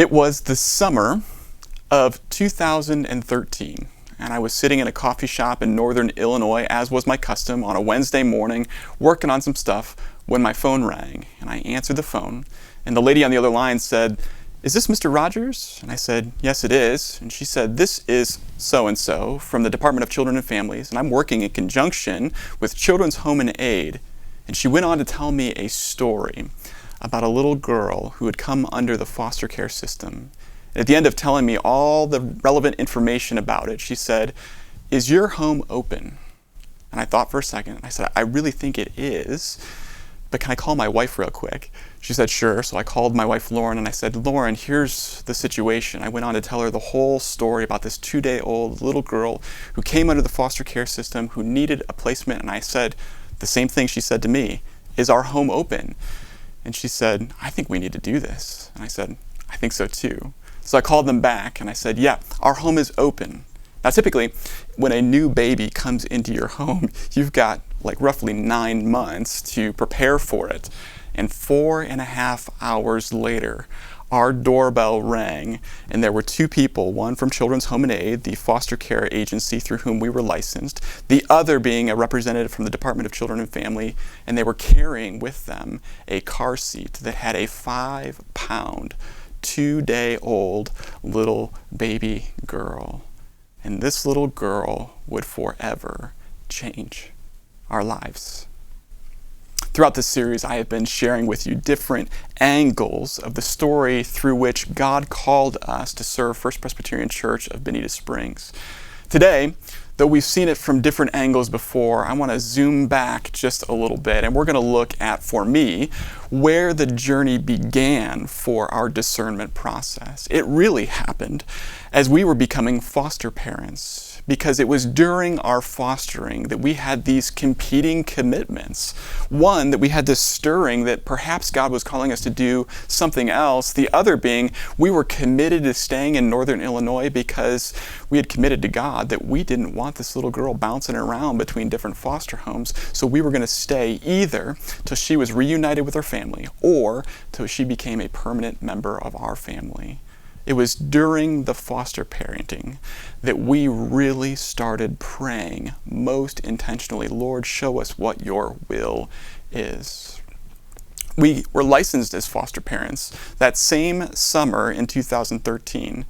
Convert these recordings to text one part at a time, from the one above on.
It was the summer of 2013, and I was sitting in a coffee shop in northern Illinois, as was my custom, on a Wednesday morning, working on some stuff, when my phone rang, and I answered the phone, and the lady on the other line said, "Is this Mr. Rogers?" And I said, "Yes, it is." And she said, "This is so-and-so from the Department of Children and Families, and I'm working in conjunction with Children's Home and Aid." And she went on to tell me a story about a little girl who had come under the foster care system. And at the end of telling me all the relevant information about it, she said, "Is your home open?" And I thought for a second, and I said, "I really think it is, but can I call my wife real quick?" She said, "Sure." So I called my wife, Lauren, and I said, "Lauren, here's the situation." I went on to tell her the whole story about this 2-day-old little girl who came under the foster care system, who needed a placement. And I said the same thing she said to me, "Is our home open?" And she said, "I think we need to do this." And I said, "I think so too." So I called them back and I said, "Yeah, our home is open." Now typically, when a new baby comes into your home, you've got like roughly 9 months to prepare for it. And 4.5 hours later, our doorbell rang, and there were 2 people, one from Children's Home and Aid, the foster care agency through whom we were licensed, the other being a representative from the Department of Children and Family, and they were carrying with them a car seat that had a 5-pound, 2-day-old little baby girl. And this little girl would forever change our lives. Throughout this series, I have been sharing with you different angles of the story through which God called us to serve First Presbyterian Church of Bonita Springs. Today, though we've seen it from different angles before, I want to zoom back just a little bit, and we're going to look at, for me, where the journey began for our discernment process. It really happened as we were becoming foster parents, because it was during our fostering that we had these competing commitments. One, that we had this stirring that perhaps God was calling us to do something else. The other being, we were committed to staying in northern Illinois because we had committed to God that we didn't want this little girl bouncing around between different foster homes. So we were going to stay either till she was reunited with her family or till she became a permanent member of our family. It was during the foster parenting that we really started praying most intentionally, "Lord, show us what your will is." We were licensed as foster parents that same summer in 2013.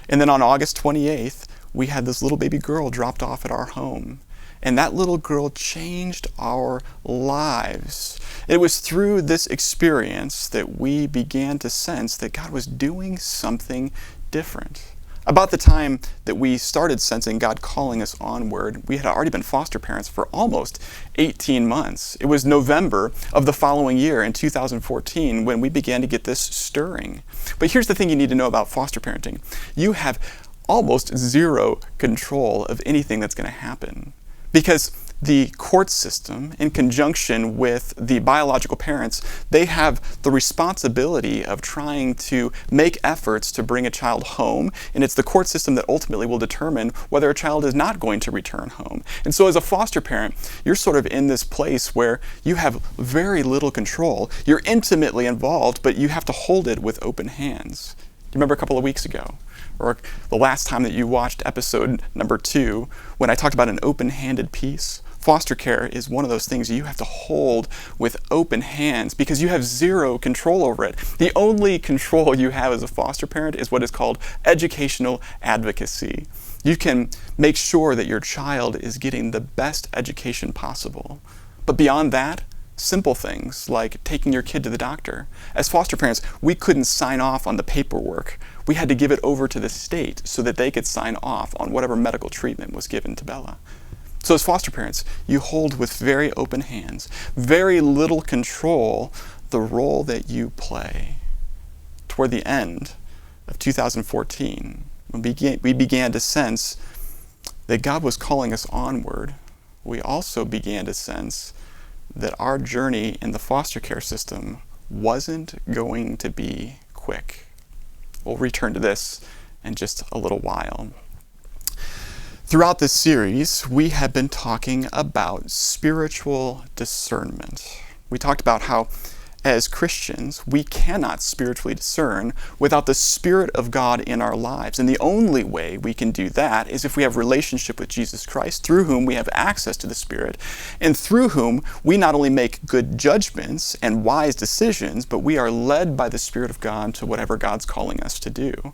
And then on August 28th, we had this little baby girl dropped off at our home. And that little girl changed our lives. It was through this experience that we began to sense that God was doing something different. About the time that we started sensing God calling us onward, we had already been foster parents for almost 18 months. It was November of the following year in 2014 when we began to get this stirring. But here's the thing you need to know about foster parenting. You have almost zero control of anything that's going to happen, because the court system, in conjunction with the biological parents, they have the responsibility of trying to make efforts to bring a child home, and it's the court system that ultimately will determine whether a child is not going to return home. And so as a foster parent, you're sort of in this place where you have very little control. You're intimately involved, but you have to hold it with open hands. Do you remember a couple of weeks ago, or the last time that you watched episode number 2, when I talked about an open-handed peace? Foster care is one of those things you have to hold with open hands because you have zero control over it. The only control you have as a foster parent is what is called educational advocacy. You can make sure that your child is getting the best education possible. But beyond that, simple things like taking your kid to the doctor. As foster parents, we couldn't sign off on the paperwork. We had to give it over to the state so that they could sign off on whatever medical treatment was given to Bella. So as foster parents, you hold with very open hands, very little control, the role that you play. Toward the end of 2014, we began to sense that God was calling us onward. We also began to sense that our journey in the foster care system wasn't going to be quick. We'll return to this in just a little while. Throughout this series, we have been talking about spiritual discernment. We talked about how as Christians, we cannot spiritually discern without the Spirit of God in our lives. And the only way we can do that is if we have relationship with Jesus Christ, through whom we have access to the Spirit, and through whom we not only make good judgments and wise decisions, but we are led by the Spirit of God to whatever God's calling us to do.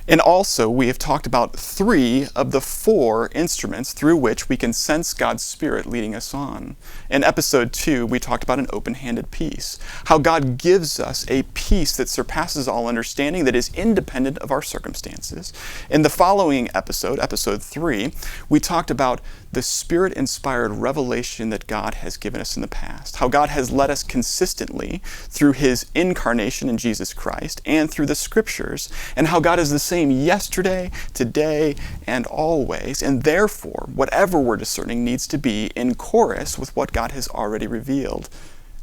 And also, we have talked about 3 of the 4 instruments through which we can sense God's Spirit leading us on. In episode 2, we talked about an open-handed peace, how God gives us a peace that surpasses all understanding, that is independent of our circumstances. In the following episode, episode 3, we talked about the Spirit-inspired revelation that God has given us in the past, how God has led us consistently through His incarnation in Jesus Christ and through the Scriptures, and how God is the same yesterday, today, and always, and therefore, whatever we're discerning needs to be in chorus with what God has already revealed.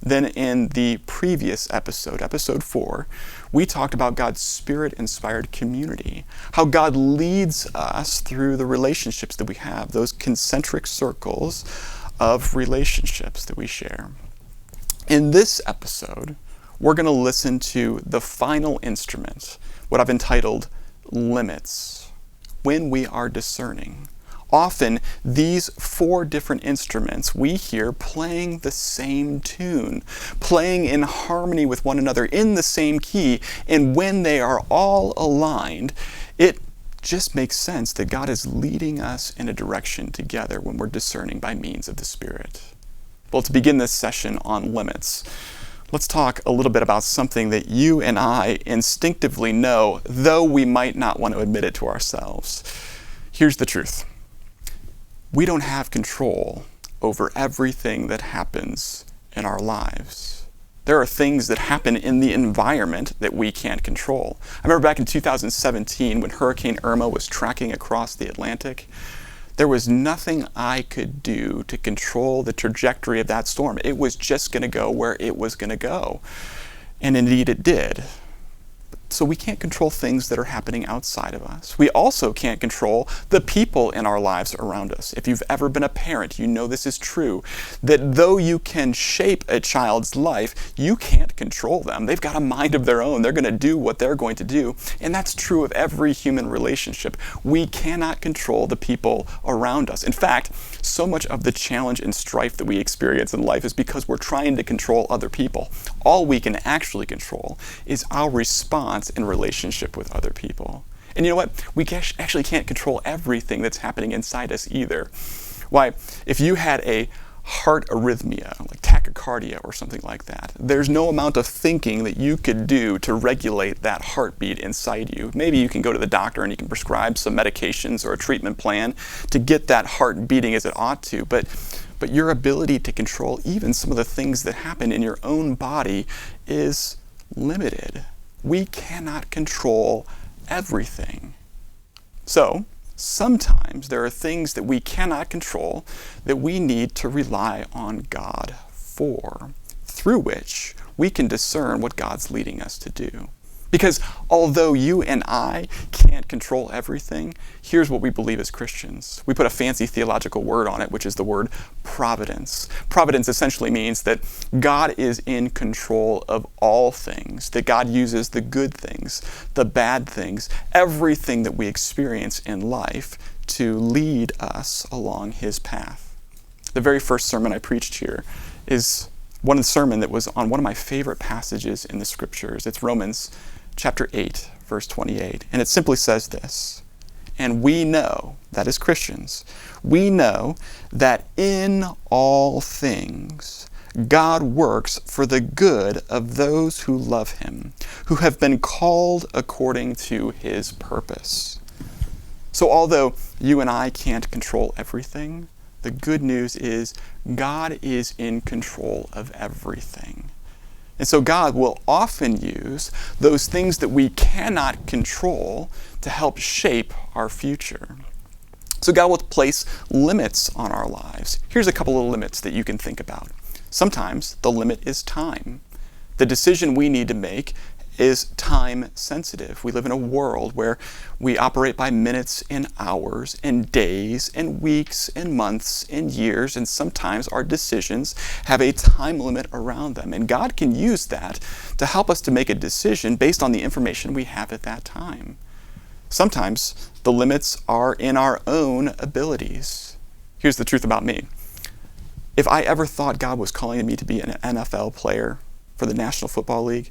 Then in the previous episode, episode 4, we talked about God's Spirit-inspired community, how God leads us through the relationships that we have, those concentric circles of relationships that we share. In this episode, we're going to listen to the final instrument, what I've entitled limits, when we are discerning. Often, these 4 different instruments we hear playing the same tune, playing in harmony with one another in the same key, and when they are all aligned, it just makes sense that God is leading us in a direction together when we're discerning by means of the Spirit. Well, to begin this session on limits, let's talk a little bit about something that you and I instinctively know, though we might not want to admit it to ourselves. Here's the truth. We don't have control over everything that happens in our lives. There are things that happen in the environment that we can't control. I remember back in 2017 when Hurricane Irma was tracking across the Atlantic, there was nothing I could do to control the trajectory of that storm. It was just going to go where it was going to go. And indeed it did. So we can't control things that are happening outside of us. We also can't control the people in our lives around us. If you've ever been a parent, you know this is true, that though you can shape a child's life, you can't control them. They've got a mind of their own. They're going to do what they're going to do. And that's true of every human relationship. We cannot control the people around us. In fact, so much of the challenge and strife that we experience in life is because we're trying to control other people. All we can actually control is our response in relationship with other people. And you know what? We actually can't control everything that's happening inside us either. Why, if you had a heart arrhythmia, like tachycardia or something like that, there's no amount of thinking that you could do to regulate that heartbeat inside you. Maybe you can go to the doctor and you can prescribe some medications or a treatment plan to get that heart beating as it ought to, but your ability to control even some of the things that happen in your own body is limited. We cannot control everything. So, sometimes there are things that we cannot control that we need to rely on God for, through which we can discern what God's leading us to do. Because although you and I can't control everything, here's what we believe as Christians. We put a fancy theological word on it, which is the word providence. Providence essentially means that God is in control of all things, that God uses the good things, the bad things, everything that we experience in life to lead us along His path. The very first sermon I preached here is one sermon that was on one of my favorite passages in the Scriptures. It's Romans chapter 8, verse 28. And it simply says this, "And we know," that is Christians, "we know that in all things God works for the good of those who love Him, who have been called according to His purpose." So although you and I can't control everything, the good news is God is in control of everything. And so God will often use those things that we cannot control to help shape our future. So God will place limits on our lives. Here's a couple of limits that you can think about. Sometimes the limit is time. The decision we need to make is time sensitive. We live in a world where we operate by minutes and hours and days and weeks and months and years, and sometimes our decisions have a time limit around them. And God can use that to help us to make a decision based on the information we have at that time. Sometimes the limits are in our own abilities. Here's the truth about me. If I ever thought God was calling me to be an NFL player for the National Football League,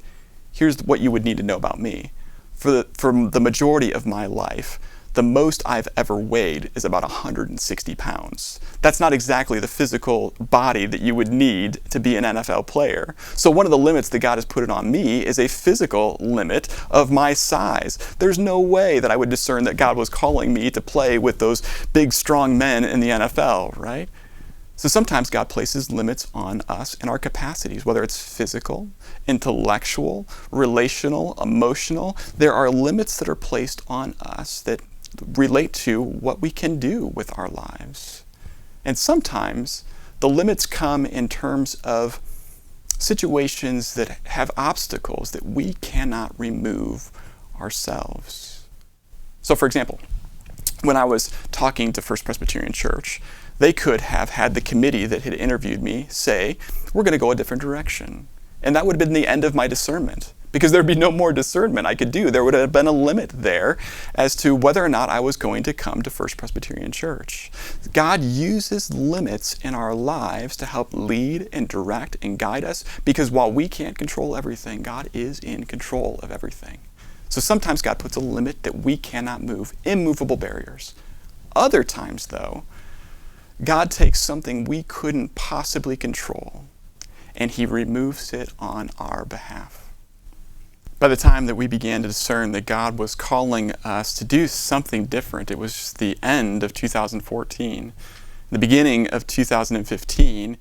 here's what you would need to know about me. For the majority of my life, the most I've ever weighed is about 160 pounds. That's not exactly the physical body that you would need to be an NFL player. So one of the limits that God has put on me is a physical limit of my size. There's no way that I would discern that God was calling me to play with those big, strong men in the NFL, right? So sometimes God places limits on us and our capacities, whether it's physical, intellectual, relational, emotional. There are limits that are placed on us that relate to what we can do with our lives. And sometimes the limits come in terms of situations that have obstacles that we cannot remove ourselves. So for example, when I was talking to First Presbyterian Church, they could have had the committee that had interviewed me say, we're going to go a different direction. And that would have been the end of my discernment, because there'd be no more discernment I could do. There would have been a limit there as to whether or not I was going to come to First Presbyterian Church. God uses limits in our lives to help lead and direct and guide us, because while we can't control everything, God is in control of everything. So sometimes God puts a limit that we cannot move, immovable barriers. Other times, though, God takes something we couldn't possibly control, and He removes it on our behalf. By the time that we began to discern that God was calling us to do something different, it was the end of 2014. The beginning of 2015,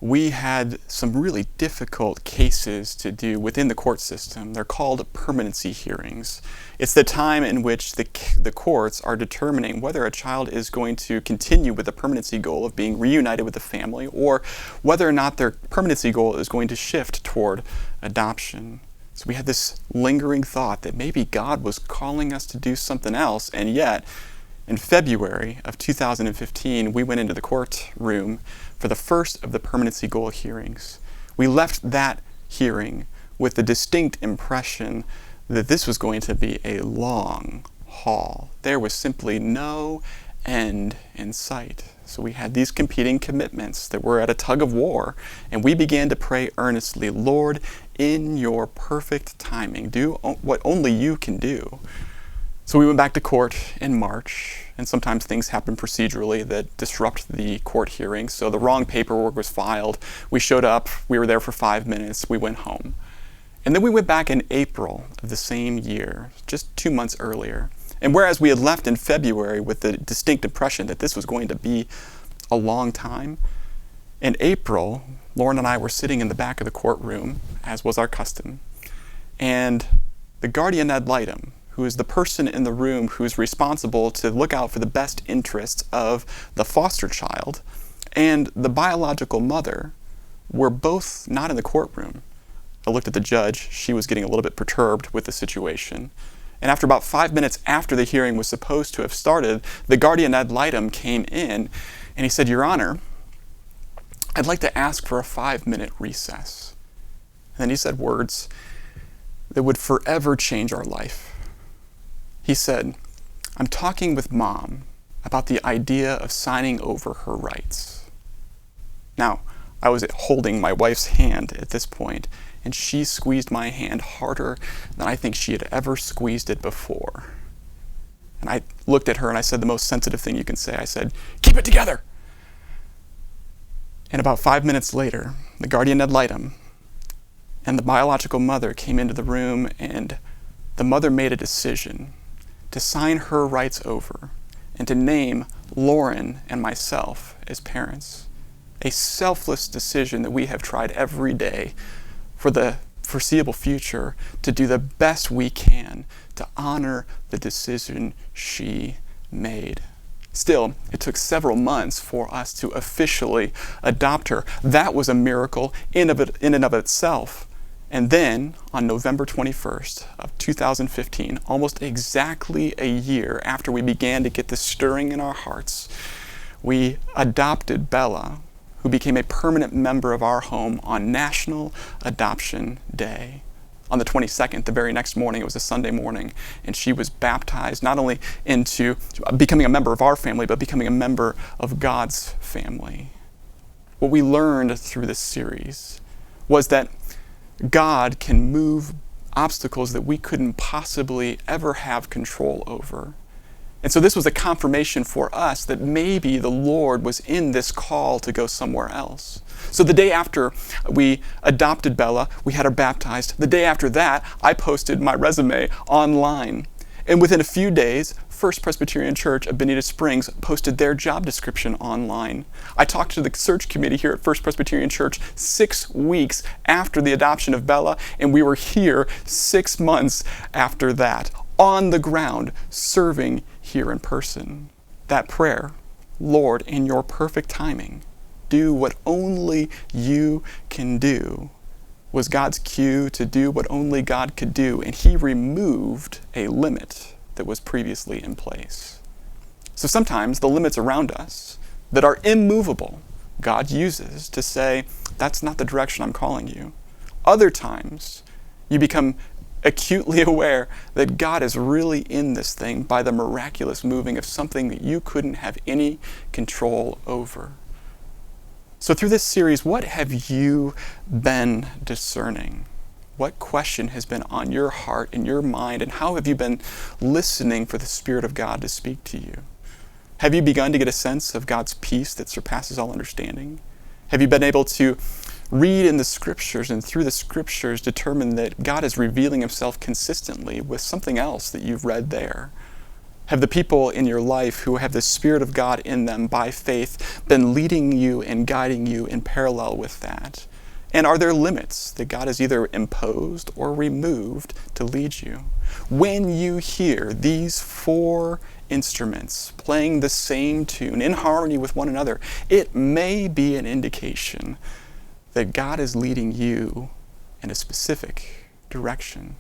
we had some really difficult cases to do within the court system. They're called permanency hearings. It's the time in which the courts are determining whether a child is going to continue with the permanency goal of being reunited with the family, or whether or not their permanency goal is going to shift toward adoption. So we had this lingering thought that maybe God was calling us to do something else, and yet in February of 2015, we went into the courtroom for the first of the permanency goal hearings. We left that hearing with the distinct impression that this was going to be a long haul. There was simply no end in sight. So we had these competing commitments that were at a tug of war, and we began to pray earnestly, Lord, in your perfect timing, do what only you can do. So we went back to court in March, and sometimes things happen procedurally that disrupt the court hearing. So the wrong paperwork was filed. We showed up, we were there for 5 minutes, we went home. And then we went back in April of the same year, just 2 months earlier. And whereas we had left in February with the distinct impression that this was going to be a long time, in April, Lauren and I were sitting in the back of the courtroom, as was our custom, and the guardian ad litem, who is the person in the room who's responsible to look out for the best interests of the foster child, and the biological mother were both not in the courtroom. I looked at the judge. She was getting a little bit perturbed with the situation. And after about 5 minutes after the hearing was supposed to have started, the guardian ad litem came in, and he said, Your Honor, I'd like to ask for a 5-minute recess. And then he said words that would forever change our life. He said, I'm talking with Mom about the idea of signing over her rights. Now, I was holding my wife's hand at this point, and she squeezed my hand harder than I think she had ever squeezed it before. And I looked at her and I said the most sensitive thing you can say. I said, keep it together! And about 5 minutes later, the guardian ad litem and the biological mother came into the room, and the mother made a decision to sign her rights over and to name Lauren and myself as parents. A selfless decision that we have tried every day for the foreseeable future to do the best we can to honor the decision she made. Still, it took several months for us to officially adopt her. That was a miracle in and of itself. And then, on November 21st of 2015, almost exactly a year after we began to get this stirring in our hearts, we adopted Bella, who became a permanent member of our home on National Adoption Day. On the 22nd, the very next morning, it was a Sunday morning, and she was baptized not only into becoming a member of our family, but becoming a member of God's family. What we learned through this series was that God can move obstacles that we couldn't possibly ever have control over. And so this was a confirmation for us that maybe the Lord was in this call to go somewhere else. So the day after we adopted Bella, we had her baptized. The day after that, I posted my resume online. And within a few days, First Presbyterian Church of Bonita Springs posted their job description online. I talked to the search committee here at First Presbyterian Church 6 weeks after the adoption of Bella, and we were here 6 months after that, on the ground, serving here in person. That prayer, Lord, in your perfect timing, do what only you can do, was God's cue to do what only God could do, and he removed a limit that was previously in place. So sometimes the limits around us that are immovable, God uses to say, that's not the direction I'm calling you. Other times, you become acutely aware that God is really in this thing by the miraculous moving of something that you couldn't have any control over. So through this series, what have you been discerning? What question has been on your heart and your mind, and how have you been listening for the Spirit of God to speak to you? Have you begun to get a sense of God's peace that surpasses all understanding? Have you been able to read in the Scriptures and through the Scriptures determine that God is revealing himself consistently with something else that you've read there? Have the people in your life who have the Spirit of God in them by faith been leading you and guiding you in parallel with that? And are there limits that God has either imposed or removed to lead you? When you hear these 4 instruments playing the same tune in harmony with one another, it may be an indication that God is leading you in a specific direction.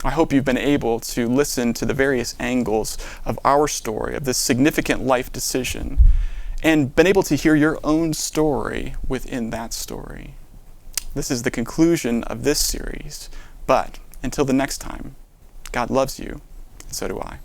I hope you've been able to listen to the various angles of our story, of this significant life decision, and been able to hear your own story within that story. This is the conclusion of this series, but until the next time, God loves you, and so do I.